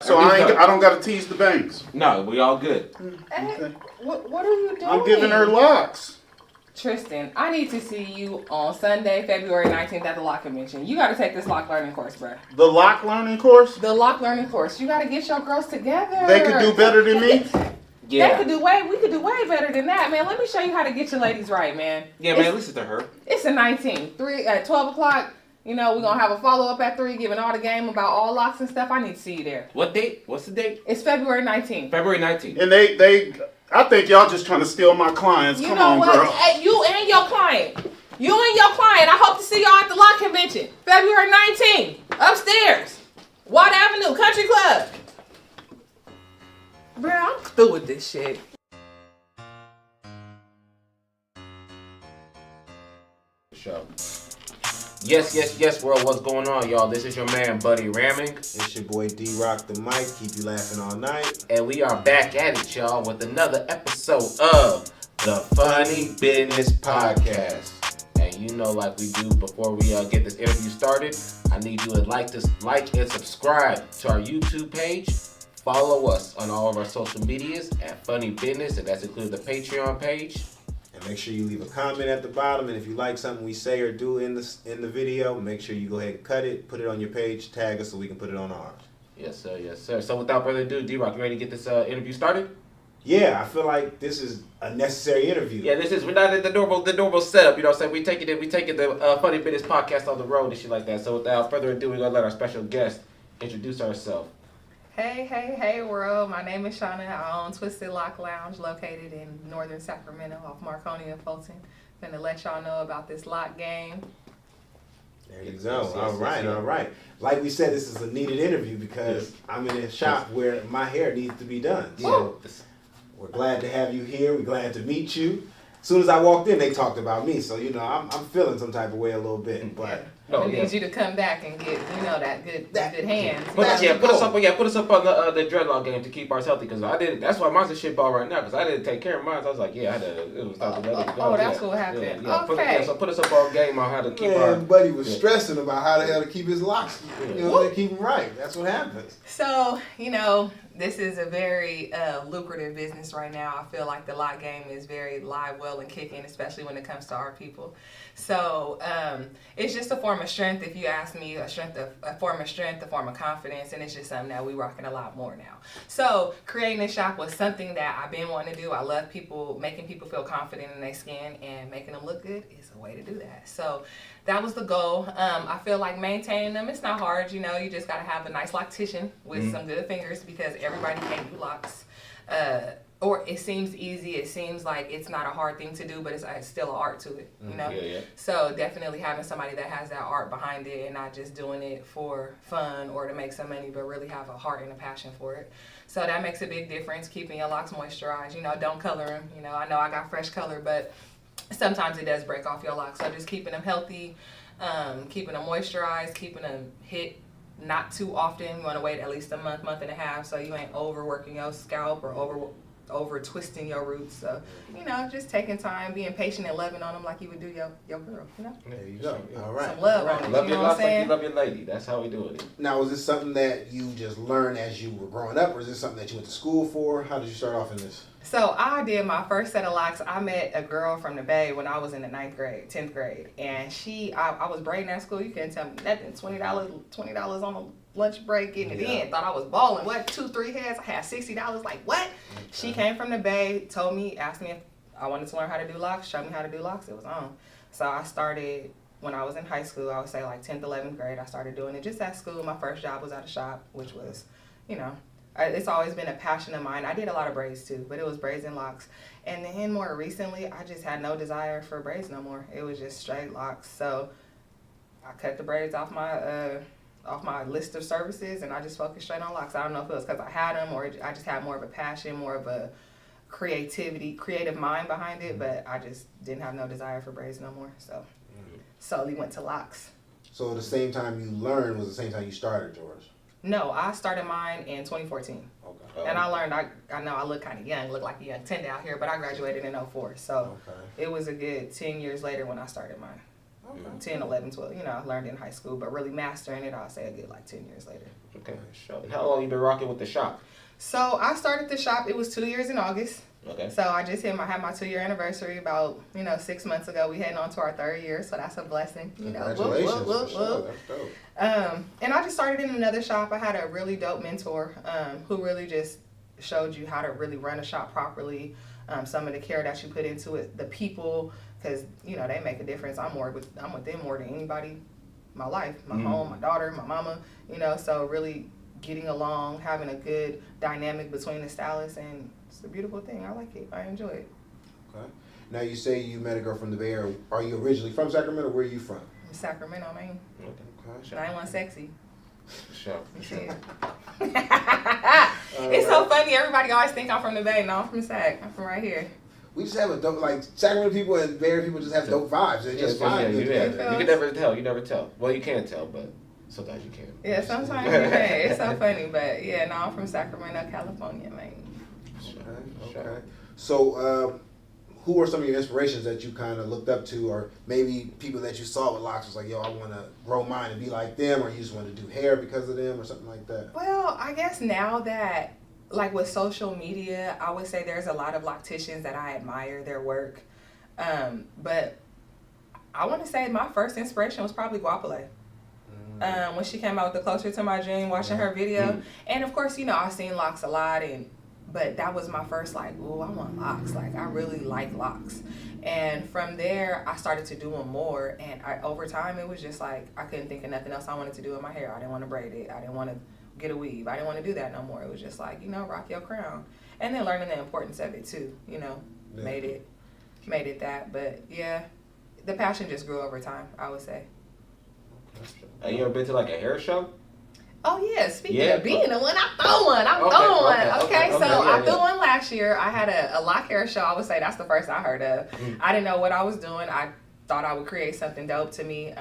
So I don't got to tease the banks. No, we all good. Hey, Okay. what are you doing? I'm giving her locks. Tristan, I need to see you on Sunday, February 19th at the Lock Convention. You got to take this lock learning course, bro. The lock learning course? The lock learning course. You got to get your girls together. They could do better than me? Yeah. We could do way better than that, man. Let me show you how to get your ladies right, man. Yeah, man, listen to her. It's the 19th. At 12 o'clock, you know, we're going to have a follow-up at 3, giving all the game about all locks and stuff. I need to see you there. What date? What's the date? It's February 19th. February 19th. And I think y'all just trying to steal my clients. Come on, what? girl. Hey, you and your client. I hope to see y'all at the Lock Convention. February 19th. Upstairs. Watt Avenue Country Club. Bro, I'm through with this shit. Show. Yes, world. What's going on, y'all? This is your man, Buddy Ramming. It's your boy D-Rock the Mic. Keep you laughing all night. And we are back at it, y'all, with another episode of the Funny Business Podcast. And you know, like we do before we get this interview started, I need you to like and subscribe to our YouTube page. Follow us on all of our social medias at Funny Business, and that's included the Patreon page. And make sure you leave a comment at the bottom. And if you like something we say or do in the video, make sure you go ahead and cut it, put it on your page, tag us so we can put it on ours. Yes, sir. So without further ado, D-Rock, you ready to get this interview started? Yeah, I feel like this is a necessary interview. Yeah, we're not at the normal setup, you know what I'm saying? We taking the Funny Business Podcast on the road and shit like that. So without further ado, we're gonna let our special guest introduce ourselves. Hey, world. My name is Shana. I own Twisted Lock Lounge located in northern Sacramento off Marconi and Fulton. Gonna let y'all know about this lock game. There you go. All right. Like we said, this is a needed interview because I'm in a shop where my hair needs to be done. So we're glad to have you here. We're glad to meet you. As soon as I walked in, they talked about me. So, you know, I'm feeling some type of way a little bit. But I need you to come back and get, that good hands. Put us up on the dreadlock game to keep ours healthy, because I didn't. That's why mine's a shit ball right now, because I didn't take care of mine. I was like, yeah, I had to. It was time to let it go. That's what happened. Yeah. Okay. So put us up on game on how to keep our. Buddy was stressing about how the hell to keep his locks. You know, keep them right. That's what happens. So, this is a very lucrative business right now. I feel like the lock game is very live, well, and kicking, especially when it comes to our people. So it's just a form of strength. If you ask me, a form of strength, a form of confidence, and it's just something that we rocking a lot more now. So creating this shop was something that I've been wanting to do. I love making people feel confident in their skin, and making them look good is a way to do that. So that was the goal. I feel like maintaining them, it's not hard. You just got to have a nice loctician with some good fingers, because everybody can't do locks. Or it seems easy. It seems like it's not a hard thing to do, but it's still an art to it, Yeah. So definitely having somebody that has that art behind it, and not just doing it for fun or to make some money, but really have a heart and a passion for it. So that makes a big difference, keeping your locks moisturized. Don't color them. I know I got fresh color, but sometimes it does break off your locks. So just keeping them healthy, keeping them moisturized, keeping them hit not too often. You want to wait at least a month and a half, so you ain't overworking your scalp or over twisting your roots. So, just taking time, being patient and loving on them like you would do your girl, There you go. All right. Some love on them, Love you your know what I'm locks like saying? you love your lady. That's how we do it. Now, was this something that you just learned as you were growing up, or is this something that you went to school for? How did you start off in this? So I did my first set of locks. I met a girl from the Bay when I was in the 10th grade. And I was braiding at school. You couldn't tell me nothing. $20 on a lunch break, getting it in. Thought I was balling. What, 2-3 heads? I had $60. Like, what? Okay. She came from the Bay, asked me if I wanted to learn how to do locks, showed me how to do locks. It was on. So I started when I was in high school. I would say like 10th, 11th grade. I started doing it just at school. My first job was at a shop, which was, it's always been a passion of mine. I did a lot of braids too, but it was braids and locks. And then more recently, I just had no desire for braids no more. It was just straight locks. So I cut the braids off my list of services, and I just focused straight on locks. I don't know if it was because I had them, or I just had more of a passion, more of a creative mind behind it, but I just didn't have no desire for braids no more. So slowly went to locks. So the same time you learned was the same time you started yours? No, I started mine in 2014. Okay. And I learned, I know I look kind of young, look like a young 10 out here, but I graduated in 04. So it was a good 10 years later when I started mine. Okay. 10, 11, 12. You know, I learned in high school, but really mastering it, I'll say a good like 10 years later. Okay, sure. And how long you been rocking with the shop? So I started the shop. It was 2 years in August. Okay. So I just had my 2-year anniversary about 6 months ago. We heading on to our 3rd year, so that's a blessing. Congratulations. For sure. That's dope. And I just started in another shop. I had a really dope mentor who really just showed you how to really run a shop properly. Some of the care that you put into it, the people, because they make a difference. I'm with them more than anybody. My life, my home, my daughter, my mama. So really getting along, having a good dynamic between the stylists, and it's a beautiful thing. I like it. I enjoy it. Okay. Now you say you met a girl from the Bay Area. Are you originally from Sacramento? Where are you from? Sacramento, Maine. Okay. 91 sexy. Sure. It's so funny. Everybody always think I'm from the Bay. No, I'm from Sac. I'm from right here. We just have a dope, like Sacramento people and Bay Area people just have dope vibes. They just vibe good together. You can never tell. You never tell. Well, you can tell, but sometimes you can. Yeah, sometimes you can. It's so funny, but yeah, no, I'm from Sacramento, California, man. Okay. So, who are some of your inspirations that you kind of looked up to, or maybe people that you saw with locks was like, yo, I want to grow mine and be like them, or you just want to do hair because of them, or something like that? Well, I guess now that, like with social media, I would say there's a lot of locticians that I admire their work. But I want to say my first inspiration was probably Guapole. When she came out with the Closer to My Dream, watching her video. And of course, I've seen locks a lot, but that was my first like, ooh, I want locks. Like, I really like locks. And from there, I started to do them more. And over time, it was just like, I couldn't think of nothing else I wanted to do in my hair. I didn't want to braid it. I didn't want to get a weave. I didn't want to do that no more. It was just like, rock your crown. And then learning the importance of it too, made it that. But yeah, the passion just grew over time, I would say. Have you ever been to like a hair show? Oh yeah, speaking of being the one, I throw one. Okay, I threw one last year. I had a lock hair show. I would say that's the first I heard of. I didn't know what I was doing. I thought I would create something dope to me.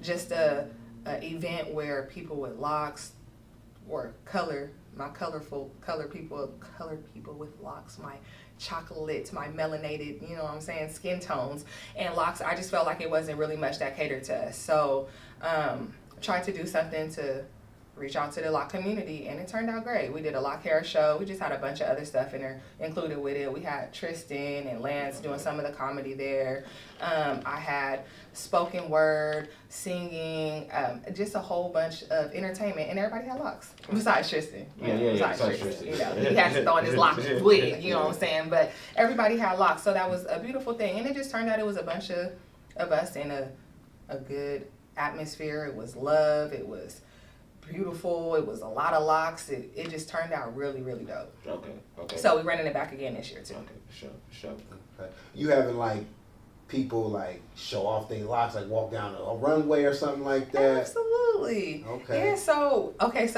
Just a event where people with locks or color people with locks, my chocolate, my melanated, skin tones and locks. I just felt like it wasn't really much that catered to us. So tried to do something to reach out to the lock community, and it turned out great. We did a lock hair show. We just had a bunch of other stuff included with it. We had Tristan and Lance doing some of the comedy there. I had spoken word, singing, just a whole bunch of entertainment, and everybody had locks besides Tristan. Besides Tristan. He had to throw in his lock wig, you know what I'm saying? But everybody had locks, so that was a beautiful thing. And it just turned out it was a bunch of us in a good atmosphere. It was love. It was beautiful. It was a lot of locks. It just turned out really, really dope. Okay. So we're running it back again this year too. Okay, sure. Okay. You having like people like show off their locks, like walk down a runway or something like that? Absolutely. Okay. Yeah, so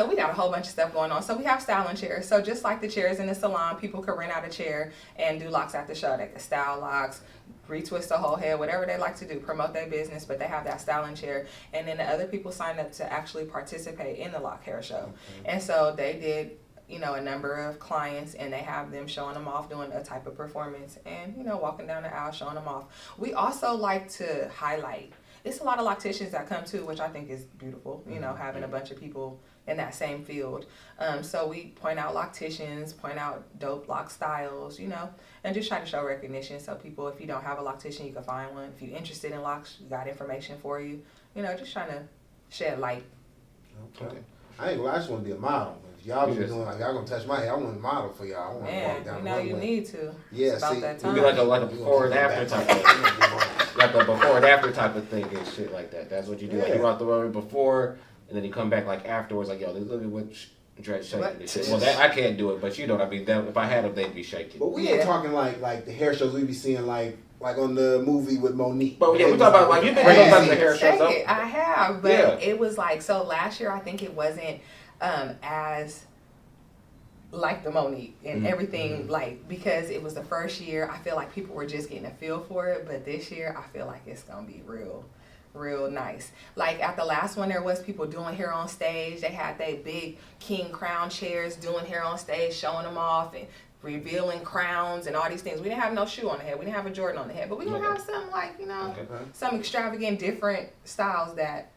we got a whole bunch of stuff going on. So we have styling chairs. So just like the chairs in the salon, people could rent out a chair and do locks at the show. They could style locks, retwist the whole head, whatever they like to do, promote their business, but they have that styling chair. And then the other people signed up to actually participate in the lock hair show. Okay. And so they did, a number of clients, and they have them showing them off, doing a type of performance, and, walking down the aisle, showing them off. We also like to highlight. It's a lot of locticians that come too, which I think is beautiful, having a bunch of people in that same field. So we point out locticians, point out dope lock styles, and just try to show recognition. So people, if you don't have a loctician, you can find one. If you're interested in locks, we got information for you. Just trying to shed light. Okay. I ain't gonna lie, I just want to be a model. If y'all be doing like, y'all gonna touch my hair, I want to model for y'all. I want to walk down the runway. You need to. Yeah, it's about that time. You be like a before and after type of like a before and after type of thing and shit like that. That's what you do. Yeah. Like you rock the runway before, and then you come back like afterwards, like, yo, look at what Dre shaking this shit. Well, that I can't do it, but you know what I mean. If I had them, they'd be shaking. But we ain't talking like the hair shows we be seeing like on the movie with Monique. But yeah, we talk about like you've been talking about the hair shows. I have, but it was like, so last year I think it wasn't as like the Monique and everything, like, because it was the first year. I feel like people were just getting a feel for it, but this year I feel like it's gonna be real nice. Like at the last one, there was people doing hair on stage. They had their big king crown chairs doing hair on stage, showing them off, and revealing crowns and all these things. We didn't have no shoe on the head. We didn't have a Jordan on the head. But we're going to have some, like, you know, some extravagant, different styles that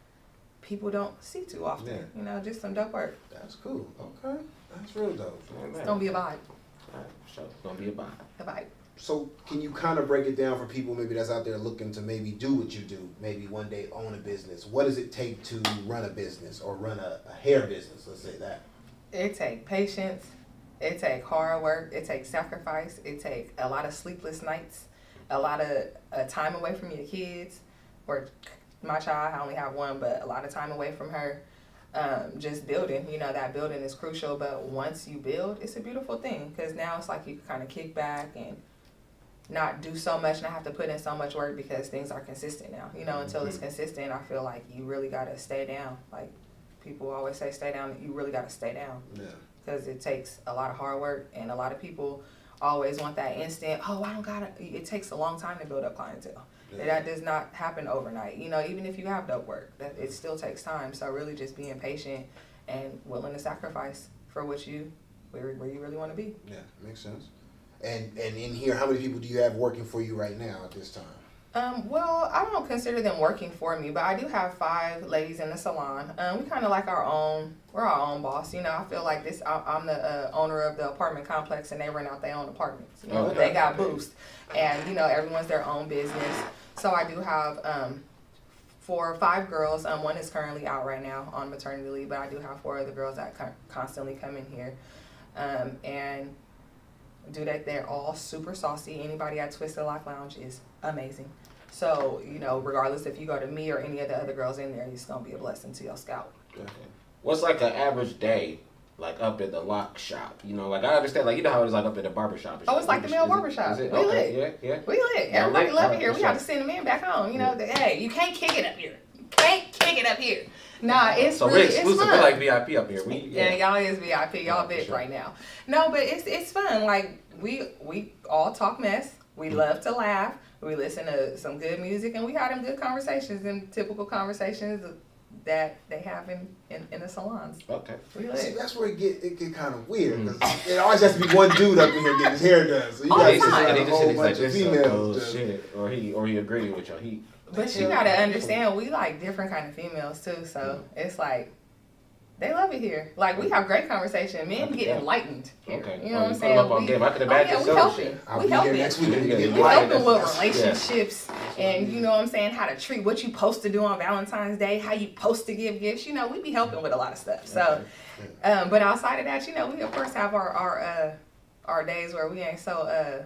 people don't see too often. Yeah. You know, just some dope work. That's cool. Okay. That's real dope. It's going to be a vibe. So it's going to be a vibe. A vibe. So can you kind of break it down for people maybe that's out there looking to maybe do what you do, maybe one day own a business? What does it take to run a business or run a hair business? Let's say that. It takes patience. It takes hard work. It takes sacrifice. It takes a lot of sleepless nights, a lot of time away from your kids. Or my child, I only have one, but a lot of time away from her. Just building, you know, that building is crucial. But once you build, it's a beautiful thing because now it's like you can kind of kick back and not do so much, not have to put in so much work because things are consistent now. You know, until it's consistent, I feel like you really got to stay down. Like people always say, stay down. You really got to stay down. Yeah. Because it takes a lot of hard work, and a lot of people always want that instant, oh, I don't got it. It takes a long time to build up clientele. Yeah. That does not happen overnight. You know, even if you have dope work, it still takes time. So really just being patient and willing to sacrifice for what where you really want to be. Yeah, makes sense. And in here, how many people do you have working for you right now at this time? Well, I don't consider them working for me, but I do have 5 ladies in the salon. We kind of like we're our own boss. You know, I feel like I'm the owner of the apartment complex, and they rent out their own apartments. You know, they got Boost, and you know, everyone's their own business. So I do have 4 or 5 girls. One is currently out right now on maternity leave, but I do have 4 other girls that constantly come in here, and they're all super saucy. Anybody at Twisted Lock Lounge is amazing. So, you know, regardless if you go to me or any of the other girls in there, it's going to be a blessing to your scalp. Okay. What's like an average day, like up at the lock shop? You know, like I understand, like you know how it's like up at the barber shop. It's like the male barber shop. We lit. Yeah. We lit. Everybody love it here. We have to send them in back home. You know, hey, you can't kick it up here. You can't kick it up here. Nah, it's so really, we're exclusive. We're like VIP up here. Yeah, y'all is VIP. Y'all big right now. No, but it's fun. Like we all talk mess. We love to laugh. We listen to some good music, and we have them good conversations and typical conversations that they have in the salons. Okay. See, that's where it get kind of weird. Cause it always has to be one dude up in here getting his hair done. So you got a whole bunch of females. Shit. Or he agreed with your heat. But you gotta understand, we like different kind of females too. So it's like they love it here. Like we have great conversation. Men get enlightened here. Okay. You know what I'm saying? I could imagine. We helping. We helping. Next week. We helping with relationships and you know what I'm saying, how to treat, what you supposed to do on Valentine's Day, how you supposed to give gifts. You know, we be helping with a lot of stuff. So, but outside of that, you know, we of course have our days where we ain't so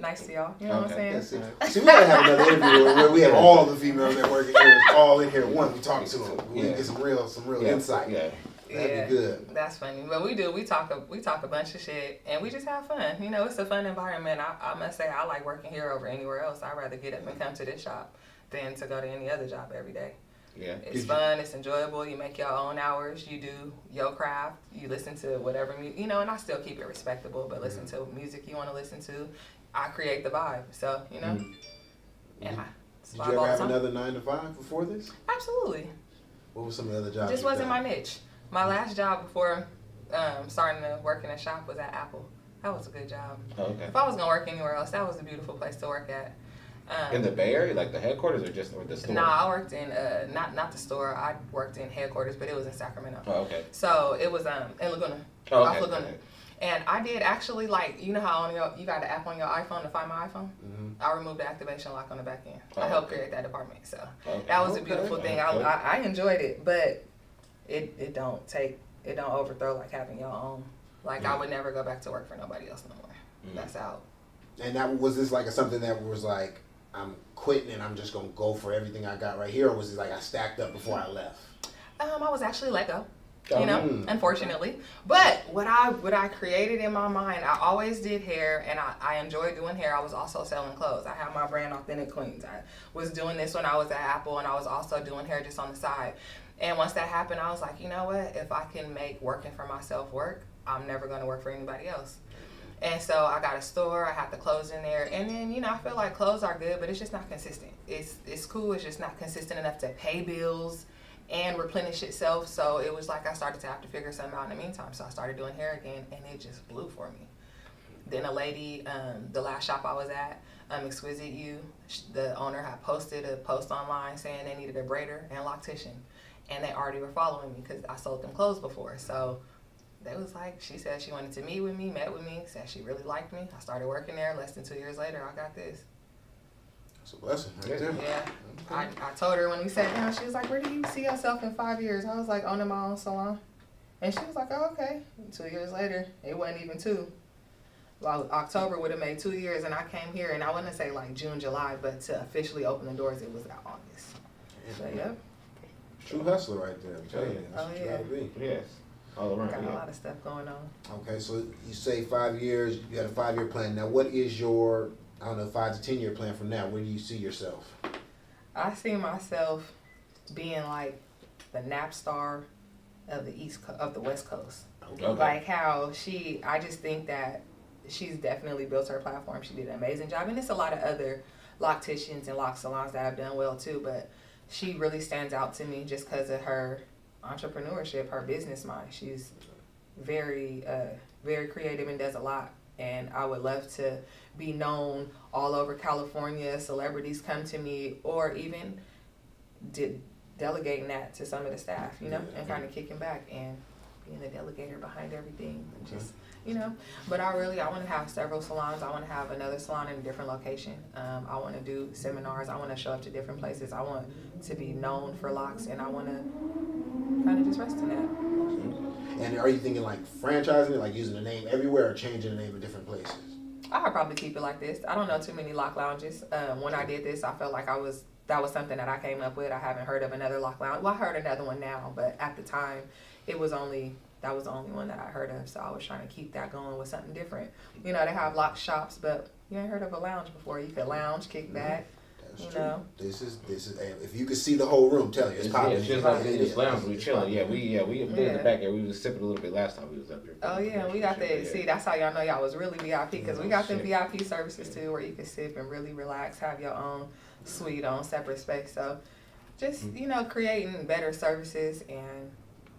nice to y'all. You know what I'm saying? See, we gotta have another interview where we have all the females that work here all in here at once. We talk to them. We get some real insight. Yeah. That'd be good. That's funny. But we talk a bunch of shit and we just have fun. You know, it's a fun environment. I must say I like working here over anywhere else. I'd rather get up and come to this shop than to go to any other job every day. Yeah. It's fun, it's enjoyable, you make your own hours, you do your craft, you listen to whatever you know, and I still keep it respectable, but listen to music you want to listen to. I create the vibe. So, you know. And did you ever have another 9 to 5 before this? Absolutely. What were some of the other jobs? This wasn't my niche. My last job before starting to work in a shop was at Apple. That was a good job. Oh, okay. If I was gonna work anywhere else, that was a beautiful place to work at. In the Bay Area, like the headquarters, or the store? Nah, I worked in not the store. I worked in headquarters, but it was in Sacramento. Oh, okay. So it was in Laguna, off Laguna. Okay. And I did actually, like, you know how you got the app on your iPhone to find my iPhone? Mm-hmm. I removed the activation lock on the back end. I helped create that department, so that was a beautiful thing. I enjoyed it, but it don't overthrow like having your own. Like I would never go back to work for nobody else no more. That's out. And was this like something that was like, I'm quitting and I'm just gonna go for everything I got right here, or was it like I stacked up before I left? I was actually let go. You know, unfortunately. But what I created in my mind, I always did hair, and I enjoyed doing hair. I was also selling clothes. I have my brand Authentic Queens. I was doing this when I was at Apple, and I was also doing hair just on the side. And once that happened, I was like, you know what? If I can make working for myself work, I'm never going to work for anybody else. And so I got a store. I had the clothes in there. And then, you know, I feel like clothes are good, but it's just not consistent. It's cool. It's just not consistent enough to pay bills and replenish itself. So it was like I started to have to figure something out in the meantime. So I started doing hair again, and it just blew for me. Then a lady, the last shop I was at, Exquisite You, the owner had posted a post online saying they needed a braider and loctician. And they already were following me because I sold them clothes before. So they was like, she said she wanted to meet with me, met with me, said she really liked me. I started working there. Less than 2 years later, I got this. It's a blessing right there. Yeah. I told her when we sat down, she was like, where do you see yourself in 5 years? I was like, owning my own salon. And she was like, oh, okay. 2 years later, it wasn't even 2. Well, October would have made 2 years, and I came here, and I wouldn't say like June, July, but to officially open the doors, it was August. So, yep. True hustler right there. I'm telling you. That's what you gotta be. Yes. All around. Got a lot of stuff going on. Okay, so you say 5 years, you got a 5-year plan. Now, what is your, I don't know, 5 to 10 year plan from now? Where do you see yourself? I see myself being like the Napstar of the West Coast. Okay. Like how I just think that she's definitely built her platform. She did an amazing job, and it's a lot of other locticians and lock salons that have done well too, but she really stands out to me just because of her entrepreneurship, her business mind. She's very, very creative and does a lot. And I would love to be known all over California. Celebrities come to me, or even delegating that to some of the staff, you know, and kind of kicking back and being the delegator behind everything. Just, you know, but I want to have several salons. I want to have another salon in a different location. I want to do seminars. I want to show up to different places. I want to be known for locks, and I want to kind of just rest in that. And are you thinking like franchising it, like using the name everywhere, or changing the name in different places? I would probably keep it like this. I don't know too many lock lounges. When I did this, I felt like that was something that I came up with. I haven't heard of another lock lounge. Well, I heard another one now, but at the time, that was the only one that I heard of. So I was trying to keep that going with something different. You know, they have lock shops, but you ain't heard of a lounge before. You could lounge, kick back. That's you true. know. This is. If you could see the whole room, tell you it's popping. Yeah, just like in this lounge, we chilling. Yeah, we in the back there. We was sipping a little bit last time we was up there. Oh yeah, we got the see. That's how y'all know y'all was really VIP, because we got the VIP services too, where you can sip and really relax, have your own suite on separate space. So, just creating better services and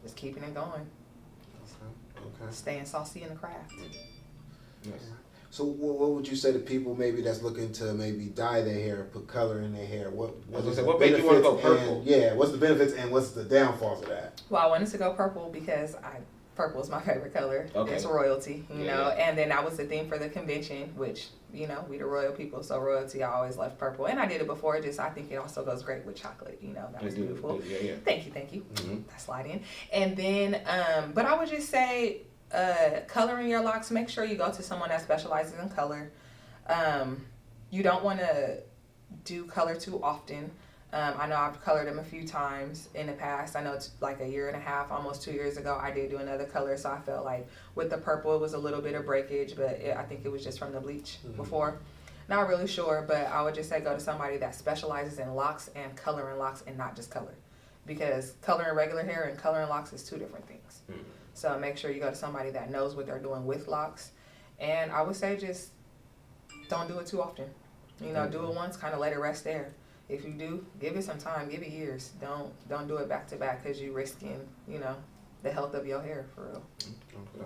just keeping it going. Okay. Staying saucy in the craft. Yes. So what would you say to people maybe that's looking to maybe dye their hair, put color in their hair? What made you want to go purple? What's the benefits and what's the downfalls of that? Well, I wanted to go purple because purple is my favorite color. Okay. It's royalty, you know. And then that was the theme for the convention, which, we the royal people, so royalty, I always love purple. And I did it before, I think it also goes great with chocolate, that was beautiful. Yeah. Thank you. Mm-hmm. That slide in. And then, but I would just say, coloring your locks, make sure you go to someone that specializes in color. You don't want to do color too often. I know I've colored them a few times in the past. I know it's like a year and a half, almost 2 years ago, I did do another color. So I felt like with the purple, it was a little bit of breakage, but I think it was just from the bleach before. Not really sure, but I would just say go to somebody that specializes in locks and coloring locks and not just color. Because coloring regular hair and coloring locks is two different things. So make sure you go to somebody that knows what they're doing with locks. And I would say just don't do it too often. Do it once, kind of let it rest there. If you do, give it some time, give it years. Don't do it back to back, because you're risking, the health of your hair, for real. Okay.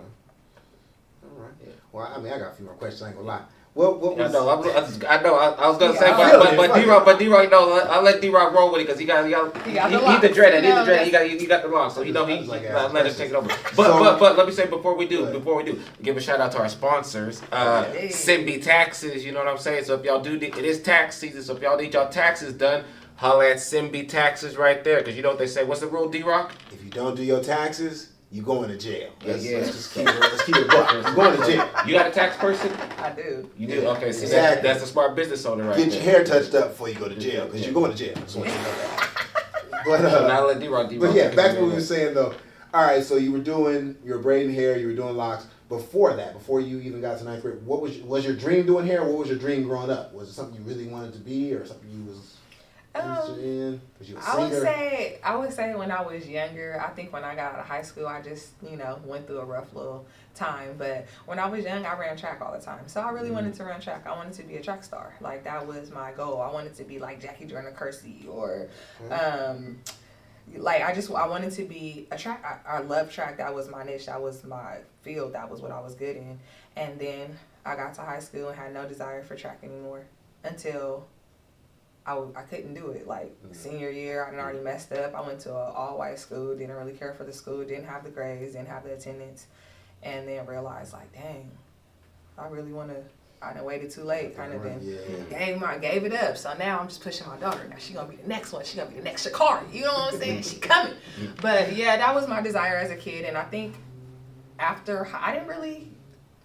All right. Yeah. Well, I got a few more questions. I ain't gonna lie. What was? I was gonna say, but D-Rock, I let D-Rock roll with it because he the dread. He got the lock, so he let him take it over. But let me say before we do, give a shout out to our sponsors, Simbi Taxes. You know what I'm saying? So if y'all do, it is tax season. So if y'all need y'all taxes done, holla at Simbi Taxes right there. Because you know what they say. What's the rule, D-Rock? If you don't do your taxes, you going to jail. Let's just keep it buck. You're going to jail. You got a tax person? I do. You do? Okay, so exactly. That's a smart business owner right there. Get your hair touched up before you go to jail, because you're going to jail. Just want you to know that. But, now let D-Rock. But yeah, back to what we were saying though. All right, so you were braiding hair, you were doing locks. Before that, before you even got to ninth grade, what was your dream doing hair? What was your dream growing up? Was it something you really wanted to be, or something you was interested in? Was you a singer? I would say when I was younger, I think when I got out of high school, I just, went through a rough little time. But when I was young, I ran track all the time. So I really wanted to run track. I wanted to be a track star. Like, that was my goal. I wanted to be like Jackie Jordan-Kersee or like I wanted to be a track. I love track. That was my niche. That was my field. That was what I was good in. And then I got to high school and had no desire for track anymore until I couldn't do it. Like senior year, I had already messed up. I went to an all-white school. Didn't really care for the school. Didn't have the grades. Didn't have the attendance. And then realized like, dang, I really want to. I done waited too late, kind of gave it up. So now I'm just pushing my daughter. Now she gonna be the next one. She gonna be the next Shakari. You know what I'm saying? She coming. But yeah, that was my desire as a kid. And I think after, I didn't really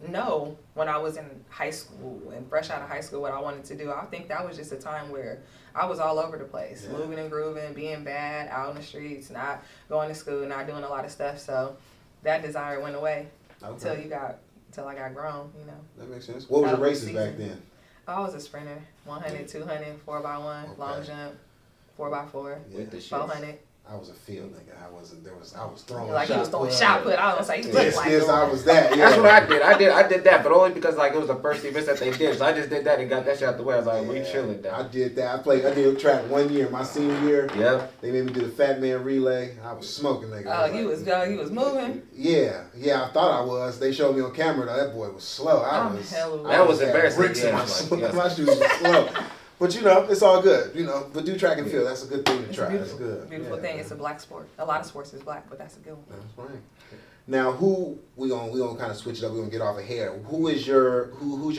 know when I was in high school and fresh out of high school what I wanted to do. I think that was just a time where I was all over the place, moving and grooving, being bad, out in the streets, not going to school, not doing a lot of stuff. So that desire went away until I got grown, you know. That makes sense. What was your races back then? I was a sprinter. 100, 200, 4x1, long jump, 4x4, With the 400. I was a field nigga. I was throwing like shot he was throwing put. shot put. I was like, he looked like I was that. Yeah. That's what I did. I did that, but only because like it was the first event that they did. So I just did that and got that shit out the way. I was like, we chilling now. I did that. I did track 1 year. My senior year. Yep. They made me do the Fat Man relay. I was smoking nigga. Oh, you was moving? Yeah, I thought I was. They showed me on camera though. That boy was slow. That was embarrassing. Bricks in my shoes were slow. But you know, it's all good. You know, but do track and field. That's a good thing to try. That's good. Beautiful thing. It's a black sport. A lot of sports is black, but that's a good one. That's right. Now, we gonna kind of switch it up. We gonna get off of here. Who's your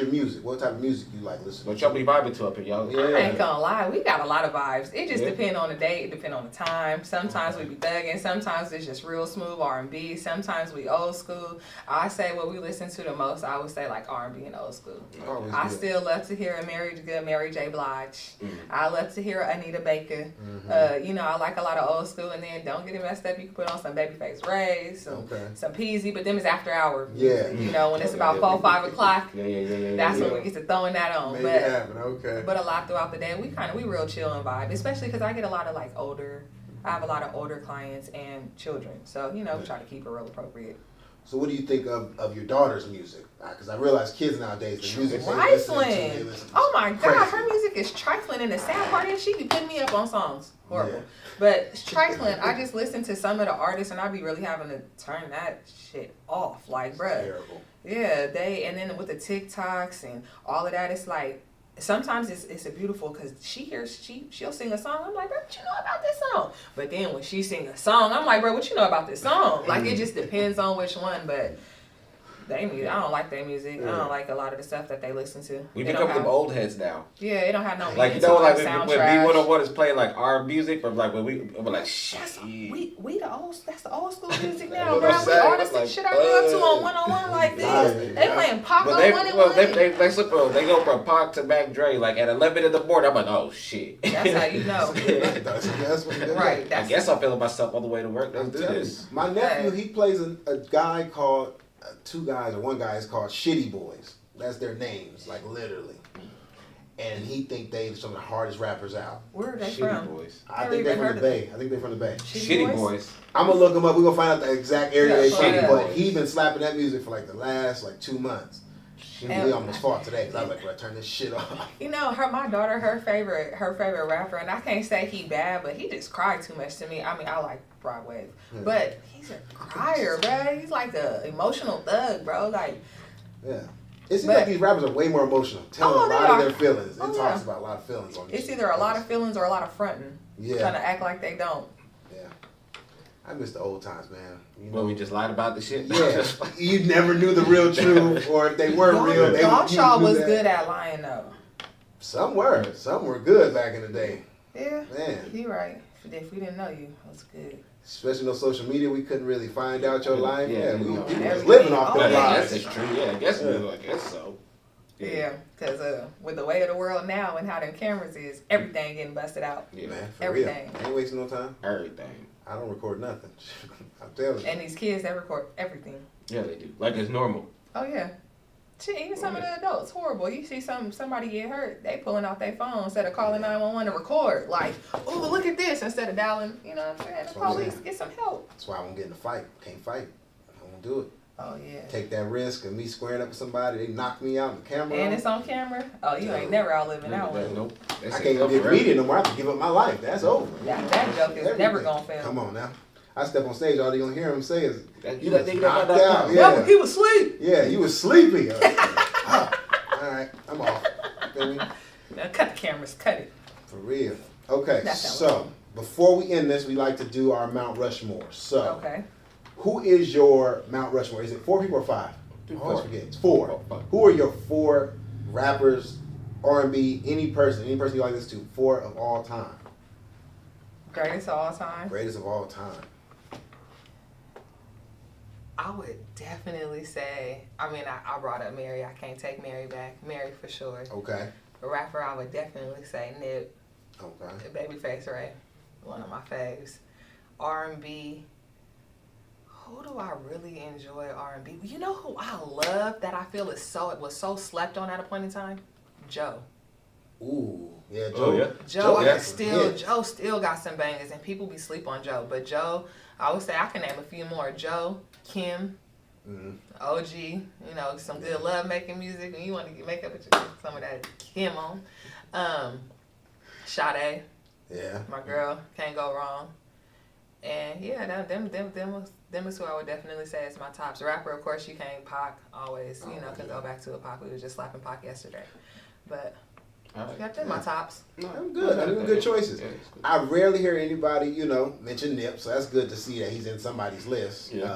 music? What type of music you like listening to? What y'all be vibing to up here, y'all? I ain't gonna lie, we got a lot of vibes. It just depends on the day, it depends on the time. Sometimes we be thugging, sometimes it's just real smooth R&B, sometimes we old school. I say what we listen to the most, I would say like R&B and old school. I still love to hear a Mary J. Blige. I love to hear Anita Baker. You know, I like a lot of old school, and then don't get it messed up, you can put on some Babyface Ray, some Peasy, but them is after hour. Yeah. You know, when it's about 4, 5 o'clock, that's when we get to throwing that on. Make it happen, But a lot throughout the day, we real chill and vibe, especially because I get a lot of like I have a lot of older clients and children. So, you know, we try to keep it real appropriate. So what do you think of your daughter's music? Because I realize kids nowadays, the music trifling. Oh my God, her music is trifling, and the sad part is she be putting me up on songs. Horrible. Yeah. But it's trifling. I just listen to some of the artists, and I be really having to turn that shit off. Like, bruh. Terrible. Yeah, and then with the TikToks and all of that, it's like, sometimes it's a beautiful, because she'll sing a song. I'm like, bro, what you know about this song? But then when she sing a song, I'm like, bro, what you know about this song? Like, it just depends on which one. But I don't like their music. I don't like a lot of the stuff that they listen to. We become them old heads now. Yeah, it don't have no like, you know, like when B101 is playing like our music, but like when we're like, shit. We the old, that's the old school music now, bro. We artists and shit I grew up to on 101 like this. They playing Pac on 101. They slip on. They go from Pac to Mac Dre like at 11 in the morning. I'm like, oh shit. That's how you know. That's what right. I guess I'm feeling myself all the way to work. Let's do this. My nephew, he plays a guy called, one guy is called Shitty Boys. That's their names, like literally. And he think they some of the hardest rappers out. Where are they Shitty from? Boys. I think they're from the Bay. Shitty Boys. I'm gonna look him up. We're gonna find out the exact area they from. But Boys. he been slapping that music for like the last 2 months. We almost fought today because I was like, bro, turn this shit off. You know, my daughter, her favorite rapper, and I can't say he bad, but he just cried too much to me. I mean, I like Broadway, but he's a crier, bro. He's like the emotional thug, bro. Like, yeah. It seems like these rappers are way more emotional, telling a lot of their feelings. It talks about a lot of feelings on this. It's either a lot of feelings or a lot of fronting. Yeah. Trying to act like they don't. Yeah. I miss the old times, man. You know, well, we just lied about the shit. Yeah. You never knew the real truth, or if they weren't real. Shaw was good at lying, though. Some were. Some were good back in the day. Yeah. Man. You're right. If we didn't know you, it was good. Especially on social media, we couldn't really find out your life. Yeah, we was living off their lives. That's true. Yeah, I guess so. Yeah, because with the way of the world now and how them cameras is, everything getting busted out. Yeah, man, for everything. Real. Ain't wasting no time. Everything. I don't record nothing. I'm telling you. And these kids, they record everything. Yeah, they do. Like it's normal. Oh yeah. Shit, even some of the adults, horrible. You see somebody get hurt, they pulling out their phone instead of calling 911 to record. Like, oh, look at this, instead of dialing, you know what I'm saying? The police, get some help. That's why I won't get in a fight. Can't fight. I won't do it. Oh, yeah. Take that risk of me squaring up with somebody, they knock me out on the camera. And it's on camera? Oh, you ain't never outliving that one. Nope. I can't even be a comedian no more. I have to give up my life. That's over. That joke is never going to fail. Come on now. I step on stage, all they gonna hear him say is, You got knocked out. Yeah. He was asleep. Yeah, you was sleepy. All right, I'm off. Feel me? Now cut the cameras. Cut it. For real. Okay, That's how so before we end this, we like to do our Mount Rushmore. So, Okay. who is your Mount Rushmore? Is it 4 people or 5? I always forget. It's 4. Four. Who are your 4 rappers, R&B, any person you like this to, 4 of all time? Greatest of all time? Greatest of all time. I would definitely say, I brought up Mary. I can't take Mary back. Mary for sure. Okay. A rapper, I would definitely say Nip. Okay. Babyface Ray. One of my faves. R&B. Who do I really enjoy R&B? You know who I love that I feel was so slept on at a point in time? Joe. Ooh. Yeah, Joe. Oh, yeah. Joe still got some bangers, and people be sleep on Joe. But Joe, I would say I can name a few more. Joe, Kim, OG, you know, some good love making music. When you want to make up with some of that Kim on. Sade, Yeah. my girl, can't go wrong. And yeah, them is who I would definitely say is my tops. Rapper, of course, you can't. Pac, always, you know, can go back to a Pac. We was just slapping Pac yesterday. But yeah, them my tops. I'm good. I think good choices. I rarely hear anybody, you know, mention Nip, so that's good to see that he's in somebody's list. Yeah.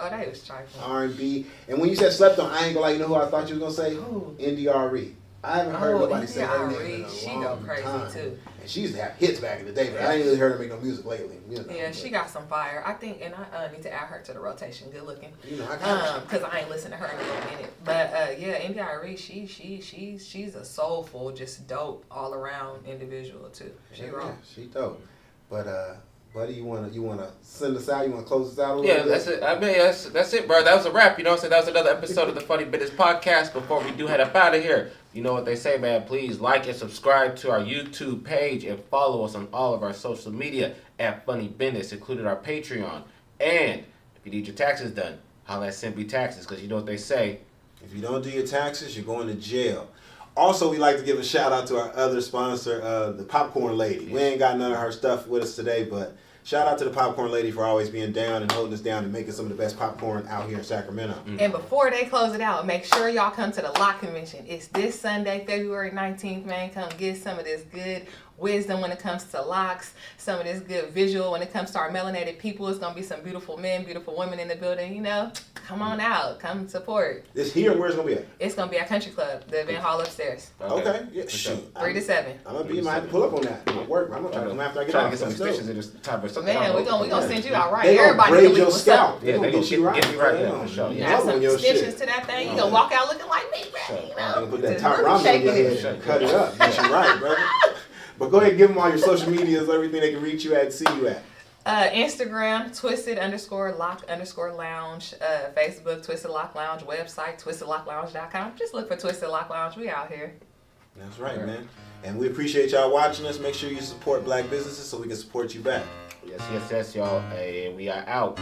That was trifling. R&B. And when you said slept on, I ain't gonna lie, you know who I thought you was gonna say? Who? NDRE. I haven't heard nobody say her name in a She long go crazy time. too. And she used to have hits back in the day, but I ain't really heard her make no music lately. You know, Yeah, she got some fire. I think, and I need to add her to the rotation. Good looking. You know, I got Because I ain't listened to her in a minute. But yeah, NDRE, she's a soulful, just dope all around individual too. She raw. Yeah, she dope. But buddy, you wanna send us out? You wanna close us out a little bit? Yeah, that's it. I mean, that's it, bro. That was a wrap. You know what I'm saying? That was another episode of the Funny Business Podcast. Before we do head up out of here, you know what they say, man. Please like and subscribe to our YouTube page and follow us on all of our social media at Funny Business, including our Patreon. And if you need your taxes done, holla at Simply Taxes, because you know what they say. If you don't do your taxes, you're going to jail. Also, we like to give a shout out to our other sponsor, the Popcorn Lady. We ain't got none of her stuff with us today, but shout out to the Popcorn Lady for always being down and holding us down and making some of the best popcorn out here in Sacramento. And before they close it out, make sure y'all come to the Lock Convention. It's this Sunday, February 19th, man. Come get some of this good wisdom when it comes to locks, some of this good visual when it comes to our melanated people. It's going to be some beautiful men, beautiful women in the building, you know. Come on out. Come support. This here, where's it going to be at? It's going to be at Country Club, the event hall upstairs. Okay. Yeah, shoot. 3 to 7. I'm going to be, might have to pull up on that. I'm work. I'm going to try to come after I get off. Get some stitches in this type of something. Man, we're gonna send you out right. They Everybody braid can your what's up. scalp. Yeah, they get you right. Get you right there, for sure. You Yeah. add some your extensions shit. to that thing, you gonna walk out looking like me, man. You know? Put that Just top really ramen in shaking your it. head and cut it up. Get you right, brother. But go ahead and give them all your social medias, everything they can reach you at, see you at. Instagram, twisted_lock_lounge. Facebook, Twisted Lock Lounge. Website, twistedlocklounge.com. Just look for Twisted Lock Lounge. We out here. That's right, man. And we appreciate y'all watching us. Make sure you support black businesses so we can support you back. Yes, y'all. And we are out.